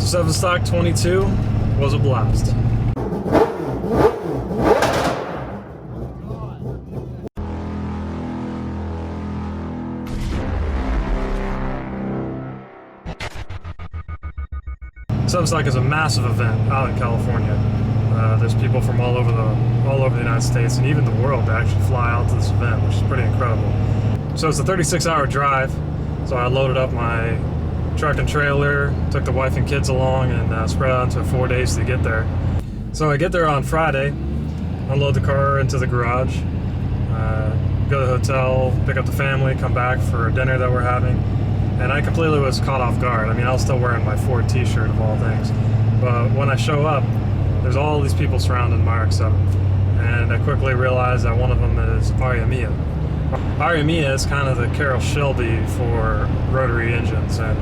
7 stock 22 was a blast. Seven stock is a massive event out in California. There's people from all over the United States and even the world that actually fly out to this event, which is pretty incredible. So it's a 36-hour drive. So I loaded up my truck and trailer, took the wife and kids along, and spread out into 4 days to get there. So I get there on Friday, unload the car into the garage, go to the hotel, pick up the family, come back for dinner that we're having, and I completely was caught off guard. I mean, I was still wearing my Ford t-shirt of all things, but when I show up, there's all these people surrounding my RX-7, and I quickly realized that one of them is Aria Mia. Aria Mia is kind of the Carroll Shelby for rotary engines and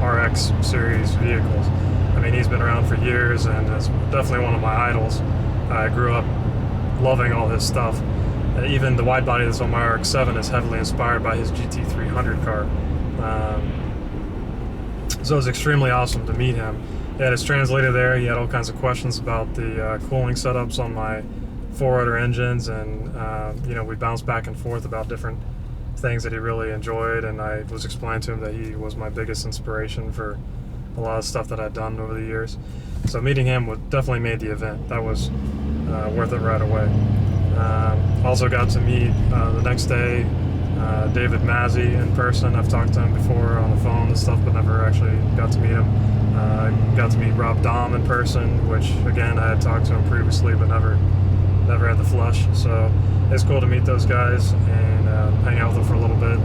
RX series vehicles. I mean, he's been around for years and is definitely one of my idols. I grew up loving all his stuff. Even the wide body that's on my RX-7 is heavily inspired by his GT300 car. So it was extremely awesome to meet him. He had his translator there. He had all kinds of questions about the cooling setups on my 4-rotor engines, and you know, we bounced back and forth about different things that he really enjoyed, and I was explaining to him that he was my biggest inspiration for a lot of stuff that I'd done over the years. So meeting him definitely made the event. That was worth it right away. Also got to meet the next day David Mazzi in person. I've talked to him before on the phone and stuff, but never actually got to meet him. Got to meet Rob Dahm in person, which again I had talked to him previously, but never had the flush. So it's cool to meet those guys and hang out with them for a little bit.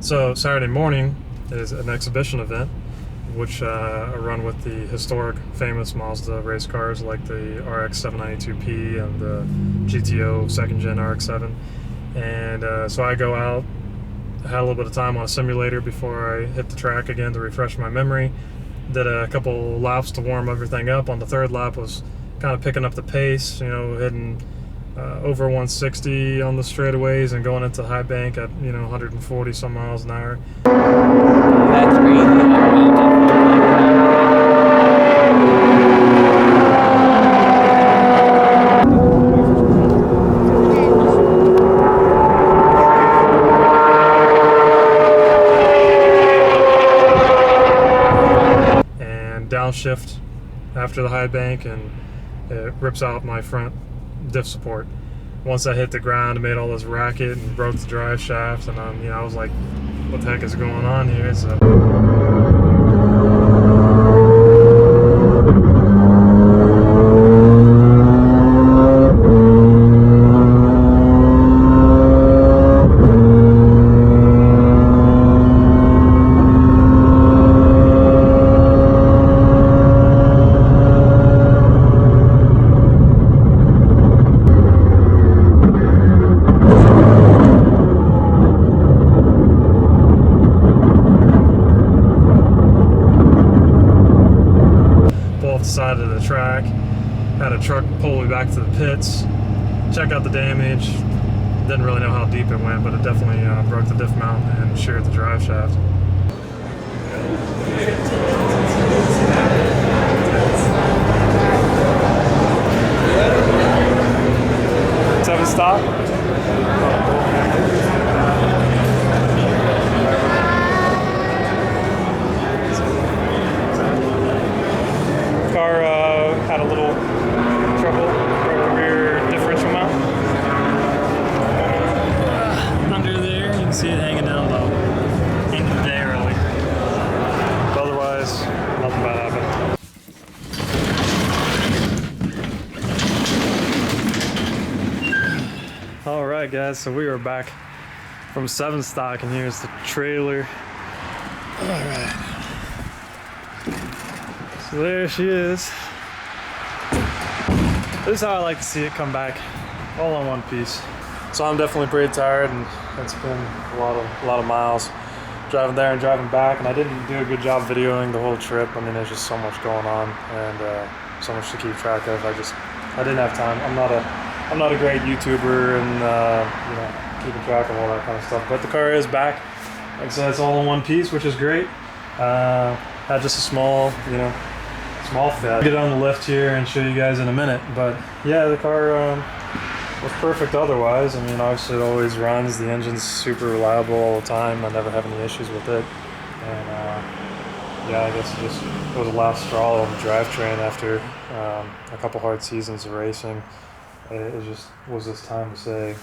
So Saturday morning is an exhibition event, which I run with the historic, famous Mazda race cars like the RX-792P and the GTO 2nd Gen RX-7. And so I go out, had a little bit of time on a simulator before I hit the track again to refresh my memory. Did a couple laps to warm everything up. On the third lap was kind of picking up the pace, you know, hitting over 160 on the straightaways and going into high bank at, you know, 140 some miles an hour. That's crazy. And downshift after the high bank, and it rips out my front diff support. Once I hit the ground, it made all this racket and broke the drive shaft, and you know, I was like, what the heck is going on here? So side of the track, had a truck pull me back to the pits, check out the damage. Didn't really know how deep it went, but it definitely broke the diff mount and sheared the drive shaft. Seven stock. Car had a little trouble, broke the rear differential mount. Under there, you See it hanging down low. End of the day early. But otherwise, nothing bad happened. Alright guys, so we are back from 7 stock and here's the trailer. Alright. So there she is. This is how I like to see it come back, all in one piece. So I'm definitely pretty tired, and it's been a lot of miles driving there and driving back, and I didn't do a good job videoing the whole trip. I mean, there's just so much going on and so much to keep track of. I didn't have time. I'm not a great YouTuber and you know, keeping track of all that kind of stuff. But the car is back. Like I said, it's all in one piece, which is great. Had just a small fit. I'll get on the lift here and show you guys in a minute. But yeah, the car was perfect otherwise. I mean, obviously it always runs. The engine's super reliable all the time. I never have any issues with it. And yeah, I guess it was the last straw on the drivetrain after a couple hard seasons of racing. It just was this time to say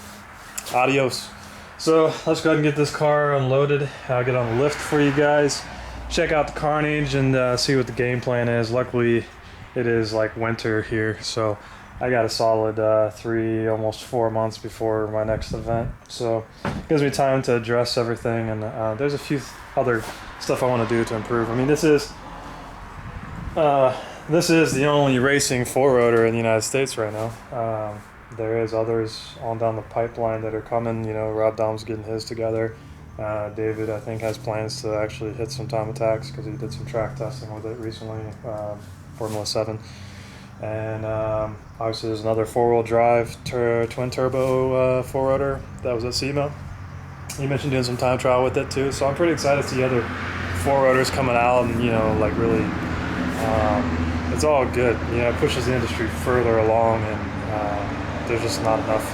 adios. So let's go ahead and get this car unloaded. I'll get on the lift for you guys. Check out the Carnage and see what the game plan is. Luckily, it is like winter here, so I got a solid 3, almost 4 months before my next event. So it gives me time to address everything, and there's a few other stuff I want to do to improve. I mean, this is the only racing 4-rotor in the United States right now. There is others on down the pipeline that are coming. You know, Rob Dom's getting his together. David, I think, has plans to actually hit some time attacks because he did some track testing with it recently, Formula 7. And obviously there's another 4-wheel drive twin turbo 4-rotor that was at SEMA. He mentioned doing some time trial with it too. So I'm pretty excited to see other 4-rotors coming out and, you know, like really, it's all good. You know, it pushes the industry further along, and there's just not enough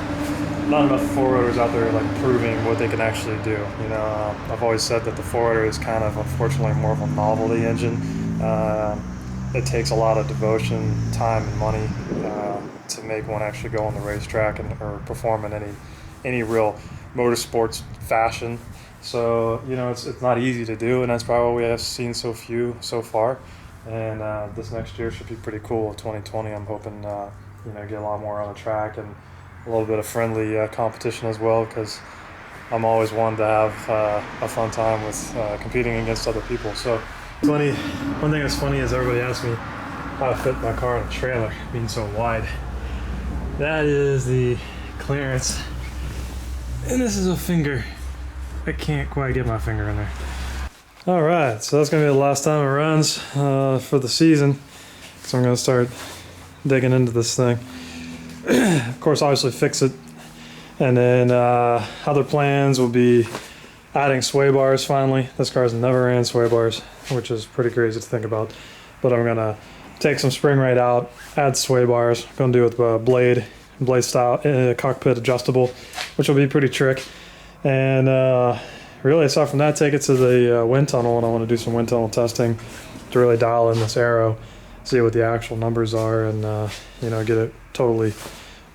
4-rotors out there like proving what they can actually do. You know, I've always said that the 4-rotor is kind of, unfortunately, more of a novelty engine. It takes a lot of devotion, time, and money to make one actually go on the racetrack or perform in any real motorsports fashion. So, you know, it's not easy to do, and that's probably why we have seen so few so far. And this next year should be pretty cool. 2020, I'm hoping, you know, get a lot more on the track and a little bit of friendly competition as well, because I'm always one to have a fun time with competing against other people. So funny. One thing that's funny is everybody asks me how to fit my car in a trailer being so wide. That is the clearance, and this is a finger. I can't quite get my finger in there. All right, so that's gonna be the last time it runs for the season. So I'm gonna start digging into this thing. Of course, obviously fix it, and then other plans will be adding sway bars finally. This car's never ran sway bars, which is pretty crazy to think about. But I'm gonna take some spring rate out, add sway bars. I'm gonna do it with blade style cockpit adjustable, which will be pretty trick. And really, aside from that, take it to the wind tunnel, and I want to do some wind tunnel testing to really dial in this aero, see what the actual numbers are, and you know, get it totally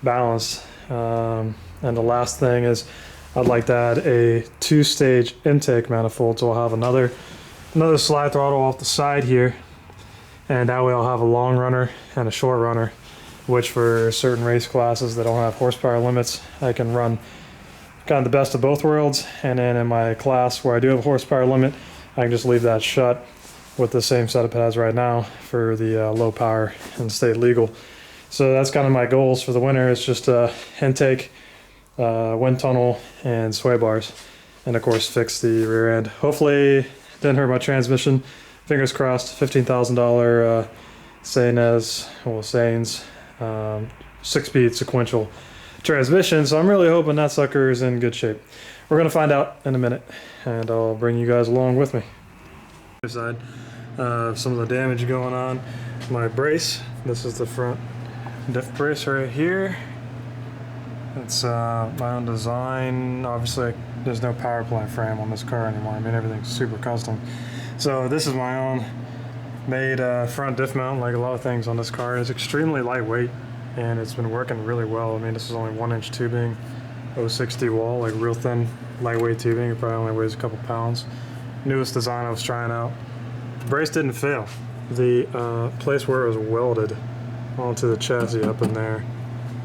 balanced. And the last thing is I'd like to add a 2-stage intake manifold, so I'll have another slide throttle off the side here, and that way I'll have a long runner and a short runner, which for certain race classes that don't have horsepower limits, I can run kind of the best of both worlds. And then in my class where I do have a horsepower limit, I can just leave that shut with the same setup it has right now for the low power and stay legal. So that's kind of my goals for the winter. It's just intake, wind tunnel, and sway bars, and of course fix the rear end. Hopefully didn't hurt my transmission. Fingers crossed. $15,000 Sainz 6-speed sequential transmission. So I'm really hoping that sucker is in good shape. We're gonna find out in a minute, and I'll bring you guys along with me. Side, some of the damage going on. My brace. This is the front diff brace right here. It's my own design. Obviously, there's no power plant frame on this car anymore. I mean, everything's super custom. So this is my own made front diff mount, like a lot of things on this car. It's extremely lightweight, and it's been working really well. I mean, this is only 1-inch tubing, 060 wall, like real thin lightweight tubing. It probably only weighs a couple pounds. Newest design I was trying out. The brace didn't fail. The place where it was welded onto the chassis up in there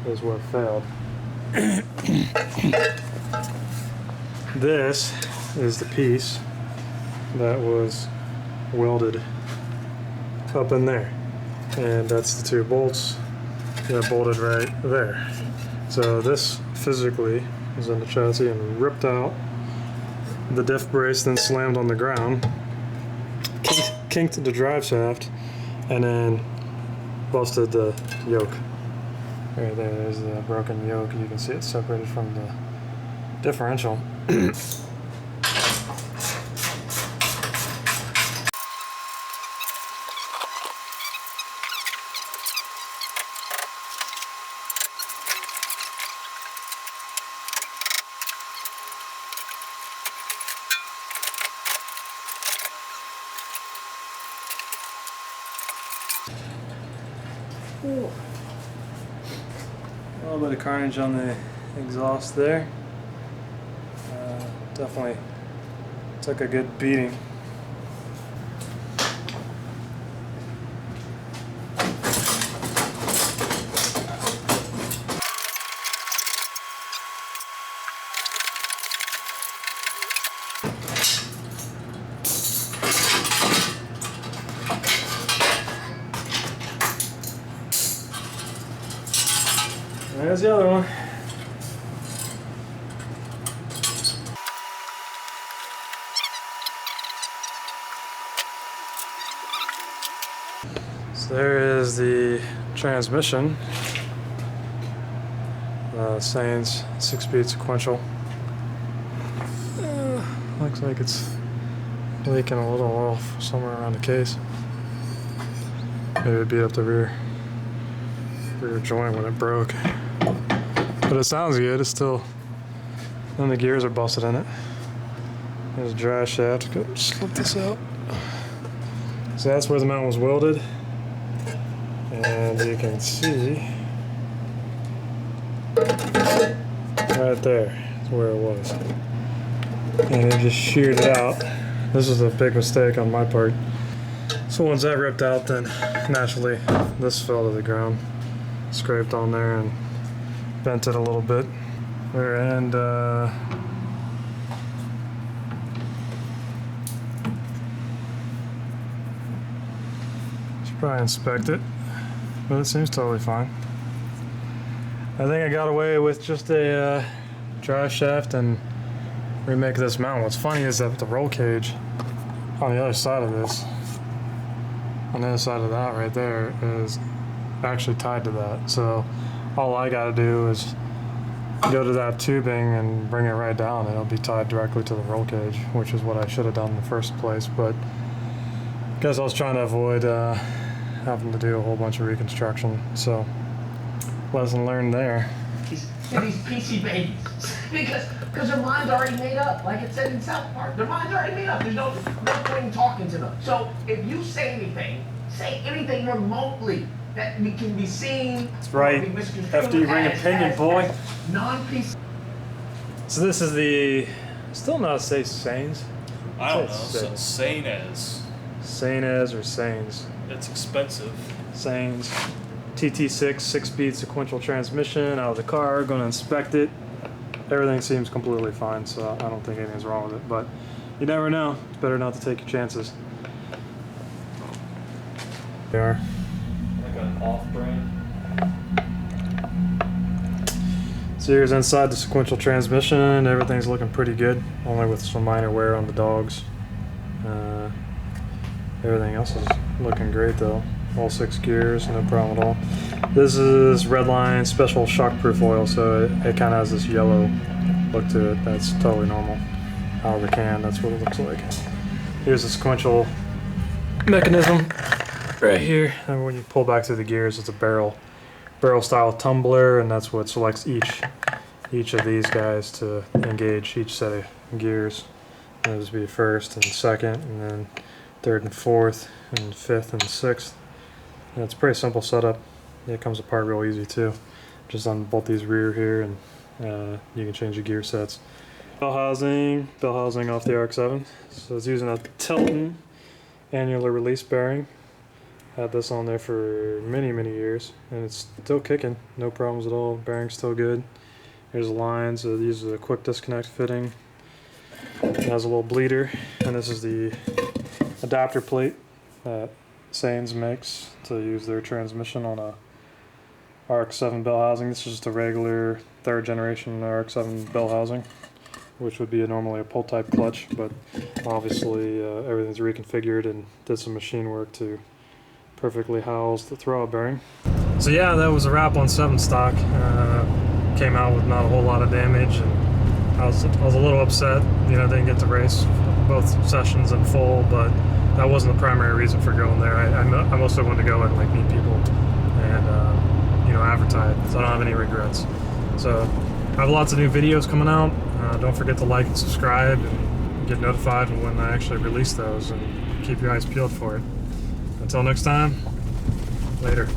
is what failed. This is the piece that was welded up in there, and that's the two bolts that bolted right there. So this physically was in the chassis and ripped out the diff brace, then slammed on the ground, kinked the drive shaft, and then busted the yoke. Right there's the broken yoke. You can see it separated from the differential. Ooh. A little bit of carnage on the exhaust there. Definitely took a good beating. There's the other one. So there is the transmission. Sainz 6-speed sequential. Looks like it's leaking a little off somewhere around the case. Maybe it beat up the rear joint when it broke. But it sounds good. It's still, and the gears are busted in it. There's a drive shaft. Go slip this out. So that's where the mount was welded, and you can see right there is where it was, and it just sheared it out. This was a big mistake on my part. So once that ripped out, then naturally this fell to the ground, scraped on there and bent it a little bit there, and should probably inspect it, but it seems totally fine. I think I got away with just a drive shaft and remake this mount. What's funny is that the roll cage on the other side of this, on the other side of that right there, is actually tied to that. So all I gotta do is go to that tubing and bring it right down, and it'll be tied directly to the roll cage, which is what I should have done in the first place. But I guess I was trying to avoid having to do a whole bunch of reconstruction. So lesson learned there. These PC babies, because their mind's already made up. Like it said in South Park, their mind's already made up. There's no point in talking to them. So if you say anything remotely that can be seen. That's right. After you bring opinion, boy. Non-PC. So this is the, still not say Sainz. I don't know. So Sainz. Sainz or Sainz. It's expensive. Sainz. TT6 6-speed sequential transmission out of the car. Going to inspect it. Everything seems completely fine, so I don't think anything's wrong with it. But you never know. It's better not to take your chances. They are. Like an off-brand. So here's inside the sequential transmission. Everything's looking pretty good, only with some minor wear on the dogs. Everything else is looking great though. All 6 gears, no problem at all. This is Redline special shockproof oil, so it kind of has this yellow look to it. That's totally normal. Out of the can, that's what it looks like. Here's the sequential mechanism right here. And when you pull back through the gears, it's a barrel style tumbler, and that's what selects each of these guys to engage each set of gears. And this would be first and second, and then third and fourth, and fifth and sixth. And it's a pretty simple setup. It comes apart real easy too. Just unbolt these rear here, and you can change the gear sets. Bell housing off the RX-7. So it's using a Tilton annular release bearing. Had this on there for many years, and it's still kicking, no problems at all. Bearing's still good. Here's the lines. It uses a quick disconnect fitting. It has a little bleeder, and this is the adapter plate that Sains makes to use their transmission on a RX-7 bell housing. This is just a regular 3rd generation RX-7 bell housing, which would be normally a pull type clutch, but obviously everything's reconfigured and did some machine work to perfectly house the throwout bearing. So yeah, that was a wrap on 7 stock. Came out with not a whole lot of damage, and I was a little upset, didn't get to race both sessions in full, but that wasn't the primary reason for going there. I mostly wanted to go and like meet people and advertise, so I don't have any regrets. So I have lots of new videos coming out. Don't forget to like and subscribe and get notified when I actually release those, and keep your eyes peeled for it. Until next time, later.